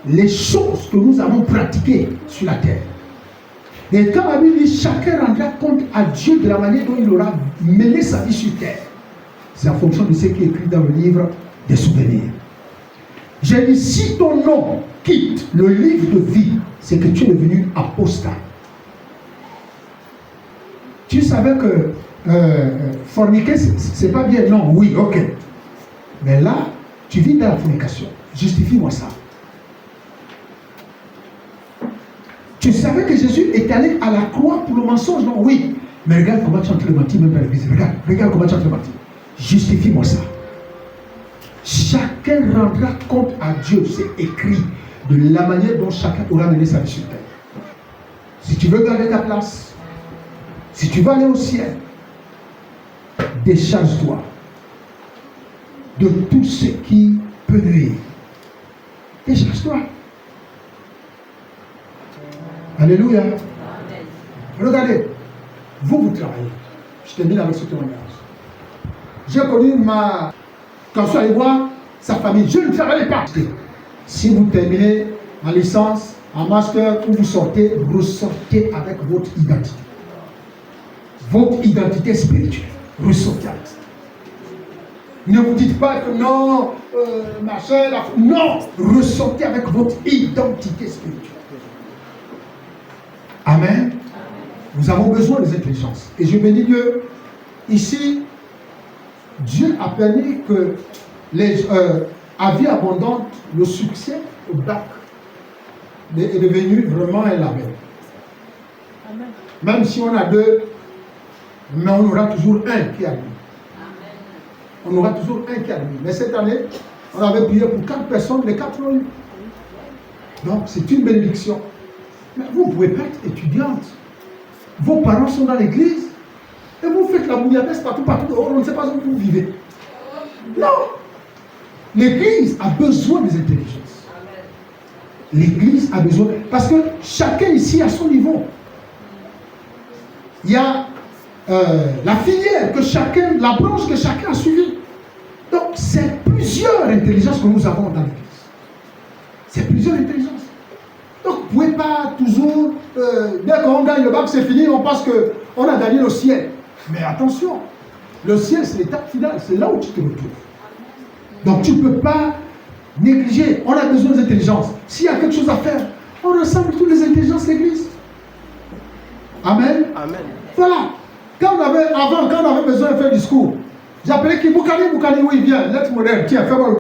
les choses que nous avons pratiquées sur la terre. Et quand la Bible dit chacun rendra compte à Dieu de la manière dont il aura mené sa vie sur terre, c'est en fonction de ce qui est écrit dans le livre des souvenirs. J'ai dit, si ton nom quitte le livre de vie, c'est que tu es devenu apostat. Tu savais que forniquer, c'est pas bien. Non, oui, ok. Mais là, tu vis dans la fornication. Justifie-moi ça. Tu savais que Jésus est allé à la croix pour le mensonge? Non, oui. Mais regarde comment tu es en train de mentir, même dans l'église. Regarde comment tu es en train de mentir. Justifie-moi ça. Chacun rendra compte à Dieu, c'est écrit, de la manière dont chacun aura mené sa vie sur terre. Si tu veux garder ta place, si tu veux aller au ciel, décharge-toi de tout ce qui peut nuire. Décharge-toi. Alléluia. Amen. Regardez, vous travaillez. Je termine avec ce témoignage. J'ai connu quand je suis allé voir sa famille, je ne travaillais pas. Si vous terminez en licence, en master, ou vous sortez, ressortez avec votre identité. Votre identité spirituelle. Ressortez avec ça. Ne vous dites pas que non, ma soeur, non, ressortez avec votre identité spirituelle. Amen. Nous avons besoin des intelligences. Et je bénis Dieu. Ici, Dieu a permis que à vie abondante, le succès au bac est devenu vraiment un label. Amen. Même si on a deux, mais on aura toujours un qui a lui. On aura toujours un qui a lui. Mais cette année, on avait prié pour 4 personnes, les 4 ont eu. Donc, c'est une bénédiction. Mais vous ne pouvez pas être étudiante. Vos parents sont dans l'église et vous faites la bouillabaisse partout, dehors, on ne sait pas où vous vivez. Non. L'église a besoin des intelligences. L'église a besoin, parce que chacun ici a son niveau. Il y a la filière que chacun, la branche que chacun a suivie. Donc, c'est plusieurs intelligences que nous avons dans l'église. C'est plusieurs intelligences. Donc, vous ne pouvez pas toujours, dès qu'on gagne le bac, c'est fini, on pense qu'on a gagné le ciel. Mais attention, le ciel, c'est l'étape finale, c'est là où tu te retrouves. Donc, tu ne peux pas négliger. On a besoin des intelligences. S'il y a quelque chose à faire, on rassemble toutes les intelligences de l'église. Amen. Amen. Voilà. Quand on avait besoin de faire un discours, j'appelais qui Boukani, oui, viens, lettre moderne, tiens, fais-moi le